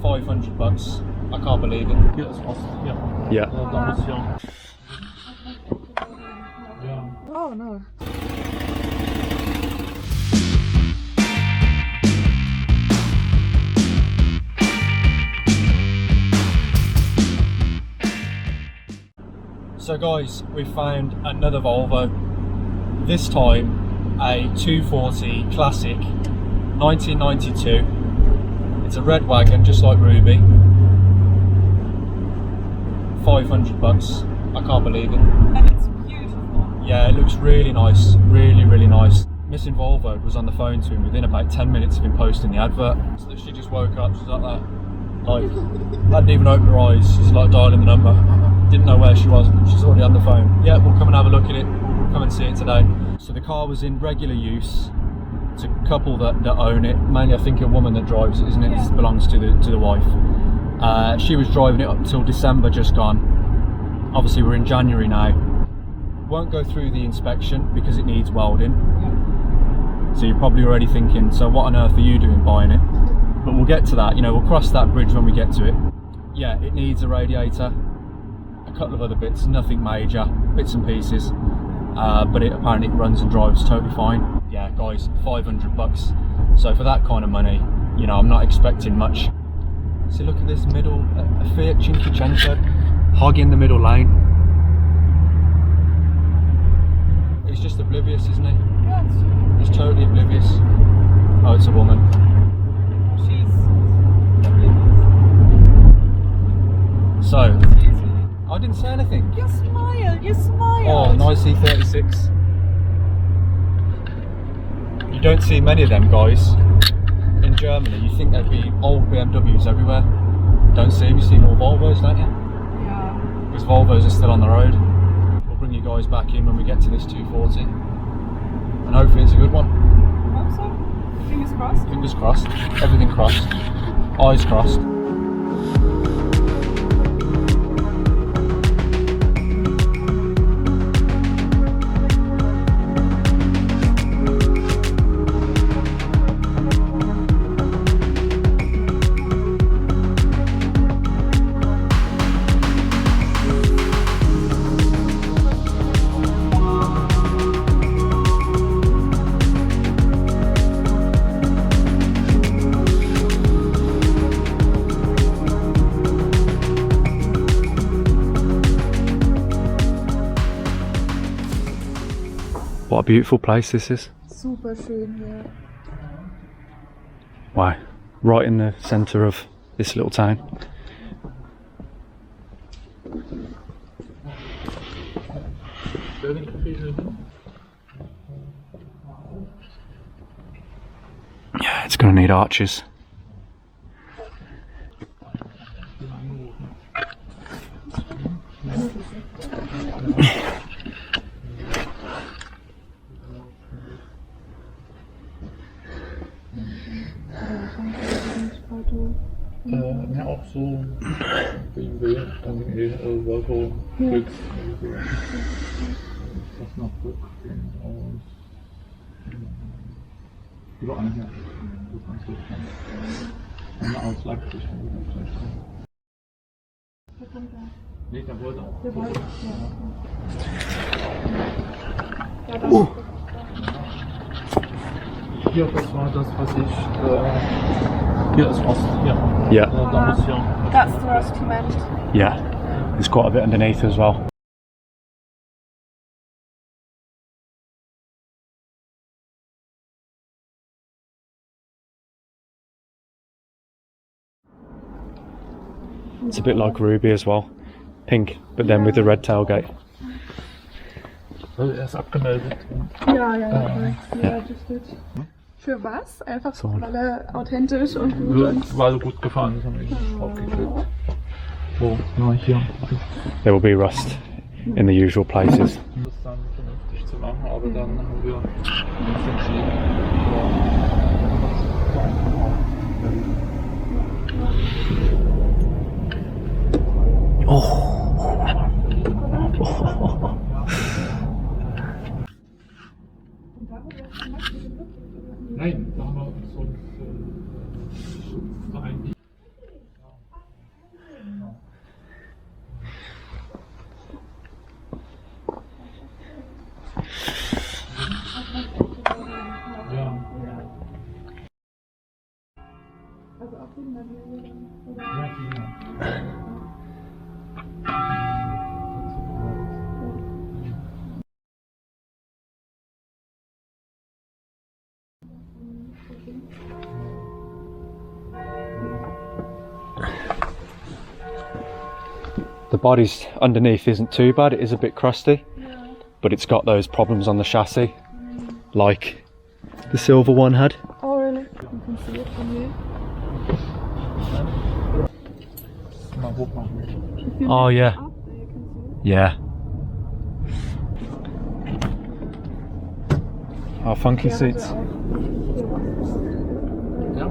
500 bucks. I can't believe it. Hier ist Ost, ja. Yeah. Da muss ja. Ja. Oh no. So guys, we found another Volvo. This time a 240 Classic 1992. It's a red wagon, just like Ruby. 500 bucks. I can't believe it. And it's beautiful. Yeah, it looks really nice. Really, really nice. Miss Involvo'd was on the phone to him within about 10 minutes of him posting the advert. So she just woke up, she's like that. Like, hadn't even opened her eyes. She's like dialing the number. Didn't know where she was, but she's already on the phone. Yeah, we'll come and have a look at it. We'll come and see it today. So the car was in regular use. It's a couple that own it. Mainly, I think, a woman that drives it, isn't it? Yeah. It belongs to the wife. She was driving it up until December just gone. Obviously, we're in January now. Won't go through the inspection because it needs welding. So you're probably already thinking, so what on earth are you doing buying it? But we'll get to that. You know, we'll cross that bridge when we get to it. Yeah, it needs a radiator, a couple of other bits, nothing major, bits and pieces. But it apparently runs and drives totally fine. Yeah, guys, 500 bucks. So for that kind of money, you know, I'm not expecting much. So look at this middle, a Fiat Cinquecento, hog in the middle lane. He's just oblivious, isn't he? Yeah, He's totally oblivious. Oh, it's a woman. she's So, I didn't say anything. You smile, you smile. Oh, nice E36. You don't see many of them, guys. In Germany, you think there'd be old BMWs everywhere. Don't see them, you see more Volvos, don't you? Yeah. Because Volvos are still on the road. We'll bring you guys back in when we get to this 240. And hopefully it's a good one. I hope so. Fingers crossed. Fingers crossed. Everything crossed. Eyes crossed. What a beautiful place this is. Super schön hier. Wow, right in the centre of this little town. Yeah, it's going to need arches. Ja, auch so BMW und Volvo Glück. Das noch gut aus. Überall hier. Eine aus Leipzig. Nee, der wollte auch. Hier, das war das, was ich. Hier ist Ost, ja. Yeah, Da muss ja. That's the rust you meant. yeah. There's quite a bit underneath as well. It's a bit like Ruby as well. Pink, but then with the red tailgate. Er ist abgemeldet. Ja, registered. Für was? Einfach So. weil er authentisch und gut und... War so gut gefahren, das haben wir draufgeklickt. Oh, ja, hier. There will be rust in the usual places. Um das dann vernünftig zu machen, aber dann haben wir uns entschieden, Nein, da haben wir uns so ein Also auch wegen der Wege dann, oder? Ja, genau. The body's underneath isn't too bad, it is a bit crusty, but it's got those problems on the chassis, like the silver one had. Oh really? You can see it from here. Mal hoch machen. If you Oh lift it yeah, up, there you can see it. yeah. Oh, funky Der seats. hatte auch Ja?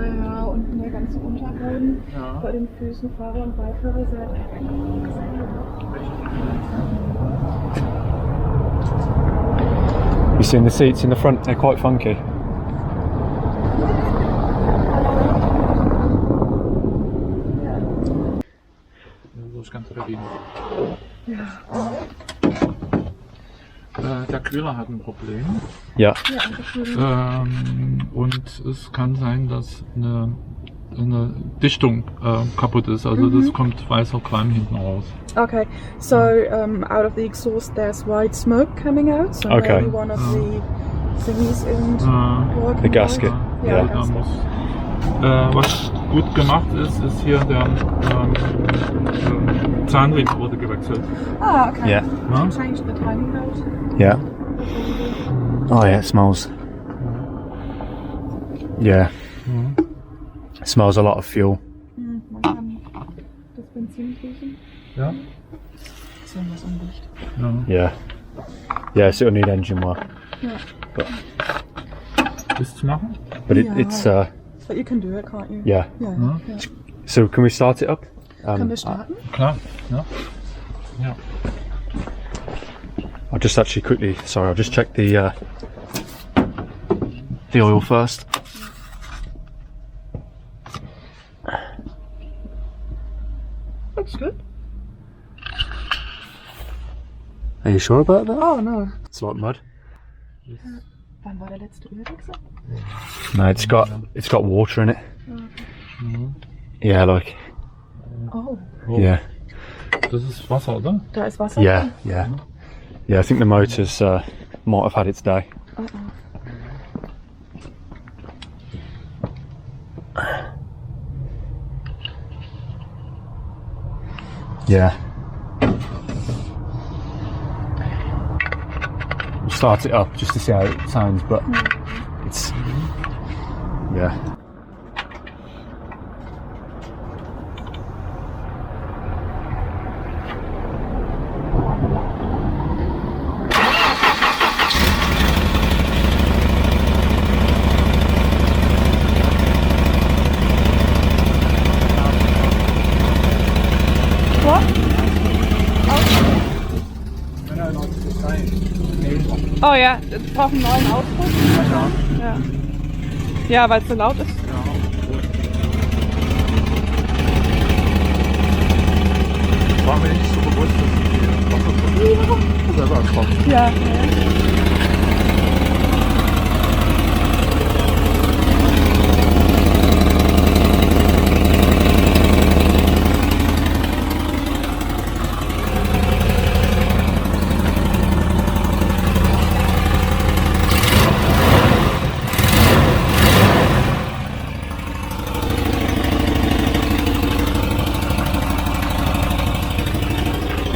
ja, unten der ganze Unterboden. Ja. Bei den Füßen Fahrer- und Beifahrerseite. You seen the seats in the front? They're quite funky. So ist ganz Berlin. Der Querer hat ein Problem. Yeah. Ja, Und es kann sein, dass eine Dichtung kaputt ist. Also das kommt weißer Qualm hinten raus. Okay, so out of the exhaust there's white smoke coming out. So Okay. maybe one of the thingies isn't working. The gasket. right. Yeah. Da muss, was gut gemacht ist, ist hier der Zahnriemen wurde gewechselt. Ah, okay. Yeah. Ja? Change the timing belt. Yeah. Oh yeah, it smells. Yeah. It smells a lot of fuel. Man kann das Benzin riechen. Ja? Ist irgendwas undicht. Ja. Yeah. Yes, it'll need engine work. Ja. Ist zu machen? But Yeah. it's But you can do it, can't you? yeah. Ja. Ja. ja. So can we start it up? Können wir starten? Klar. Ja. Ja. I'll just actually quickly. Sorry, I'll just check the oil first. Looks good. Are you sure about that? Oh no. It's like mud. Wann war der letzte Ölwechsel? No, it's got water in it. Yeah, like Oh, Oh, yeah, Das ist Wasser, oder? da ist Wasser. yeah, yeah, yeah. I think the motor's might have had its day. Yeah. We'll start it up just to see how it sounds, but it's yeah. Oh ja, es braucht einen neuen Auspuff. Ja, ja weil es so laut ist. War mir nicht so bewusst, dass die selber kommt. Ja.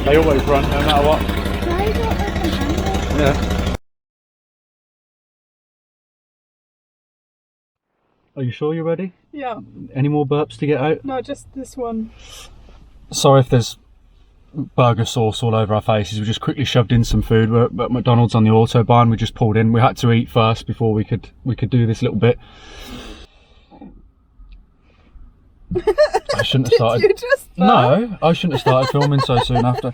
They always run no matter what. Yeah. Are you sure you're ready? Yeah, Any more burps to get out? no, just this one. Sorry if there's burger sauce all over our faces. We just quickly shoved in some food. We're at McDonald's on the Autobahn. We just pulled in. We had to eat first before we could do this little bit. I shouldn't have started. You just No, I shouldn't have started filming so soon after.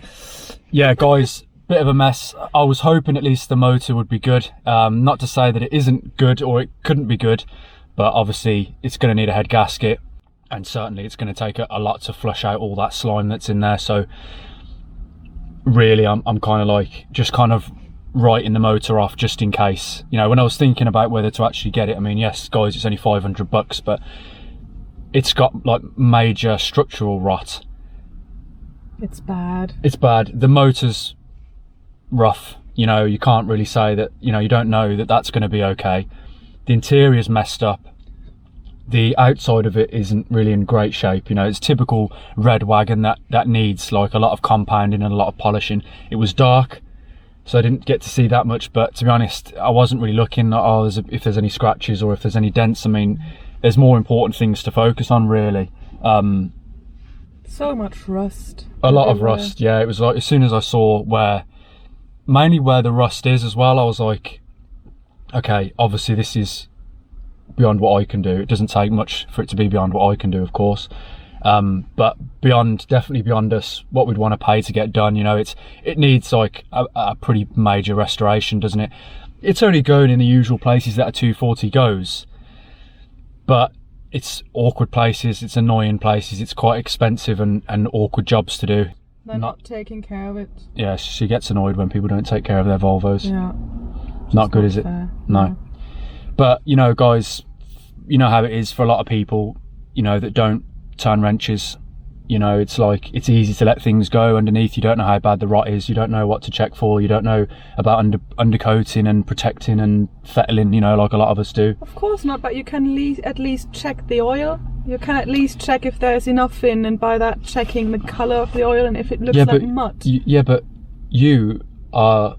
Yeah, guys, bit of a mess. I was hoping at least the motor would be good. Not to say that it isn't good or it couldn't be good, but obviously it's going to need a head gasket, and certainly it's going to take a lot to flush out all that slime that's in there. So really, I'm kind of like just kind of writing the motor off just in case. You know, when I was thinking about whether to actually get it, I mean, yes, guys, it's only $500, but it's got like major structural rot. It's bad. It's bad. The motor's rough. You know, you can't really say that, you know, you don't know that that's going to be okay. The interior's messed up. The outside of it isn't really in great shape. You know, it's typical red wagon that needs like a lot of compounding and a lot of polishing. It was dark, so I didn't get to see that much, but to be honest, I wasn't really looking at if there's any scratches or if there's any dents. I mean, there's more important things to focus on, really. So much rust. A lot of rust, yeah. It was like, as soon as I saw mainly where the rust is as well, I was like, okay, obviously this is beyond what I can do. It doesn't take much for it to be beyond what I can do, of course. But definitely beyond us, what we'd want to pay to get done. You know, it needs like a pretty major restoration, doesn't it? It's only going in the usual places that a 240 goes, but it's awkward places, it's annoying places, it's quite expensive and awkward jobs to do. They're not taking care of it. Yeah, she gets annoyed when people don't take care of their Volvos. Yeah. Not good, is it? Fair. No. But, you know, guys, you know how it is for a lot of people, you know, that don't turn wrenches. You know, it's like, it's easy to let things go underneath. You don't know how bad the rot is. You don't know what to check for. You don't know about undercoating and protecting and fettling, you know, like a lot of us do. Of course not, but you can at least check the oil. You can at least check if there's enough in, and by that checking the colour of the oil and if it looks like mud. Yeah, but you are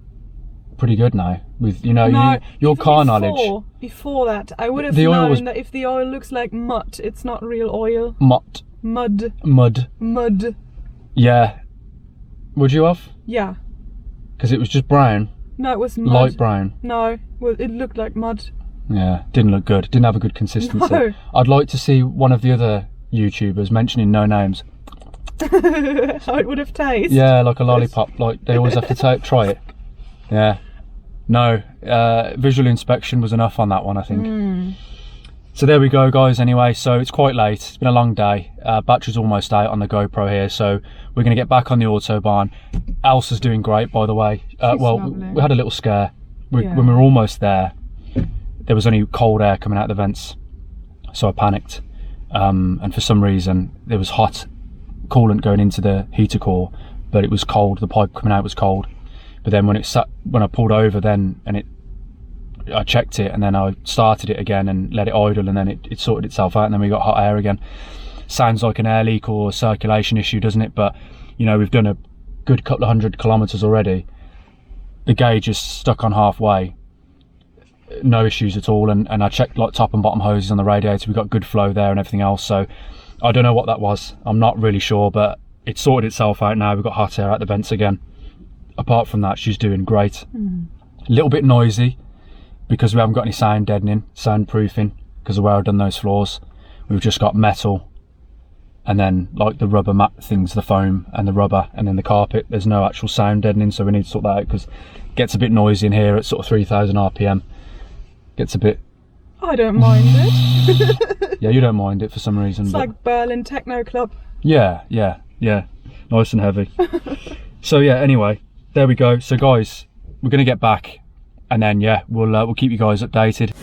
pretty good now with, you know, your car knowledge. Before that, I would have known that if the oil looks like mud, it's not real oil. Mud. Yeah. Would you have? Yeah. Because it was just brown. No, it was mud. Light brown. No, well, it looked like mud. Yeah, didn't look good. Didn't have a good consistency. No. I'd like to see one of the other YouTubers, mentioning no names, how it would have tasted. yeah, like a lollipop, like they always have to try it. Yeah. No, visual inspection was enough on that one, I think. So there we go, guys. Anyway, so it's quite late, it's been a long day. Battery's almost out on the GoPro here, so we're going to get back on the Autobahn. Elsa's doing great, by the way. Well, we had a little scare when we were almost there. There was only cold air coming out the vents, so I panicked, and for some reason there was hot coolant going into the heater core, but it was cold. The pipe coming out was cold. But then when I pulled over, I checked it, and then I started it again and let it idle, and then it sorted itself out, and then we got hot air again. Sounds like an air leak or a circulation issue, doesn't it? But you know, we've done a good couple of 100 kilometers already. The gauge is stuck on halfway. No issues at all, and I checked like top and bottom hoses on the radiator. We got good flow there and everything else, so I don't know what that was. I'm not really sure, but it sorted itself out now. We've got hot air out the vents again. Apart from that, she's doing great. A little bit noisy because we haven't got any sound deadening, soundproofing, because of where I've done those floors. We've just got metal, and then like the rubber mat things, the foam and the rubber, and then the carpet. There's no actual sound deadening, so we need to sort that out because it gets a bit noisy in here at sort of 3,000 RPM. Gets a bit... I don't mind it. Yeah, you don't mind it for some reason. It's like Berlin Techno Club. Yeah. Nice and heavy. So yeah, anyway, there we go. So guys, we're going to get back, and then yeah, we'll keep you guys updated.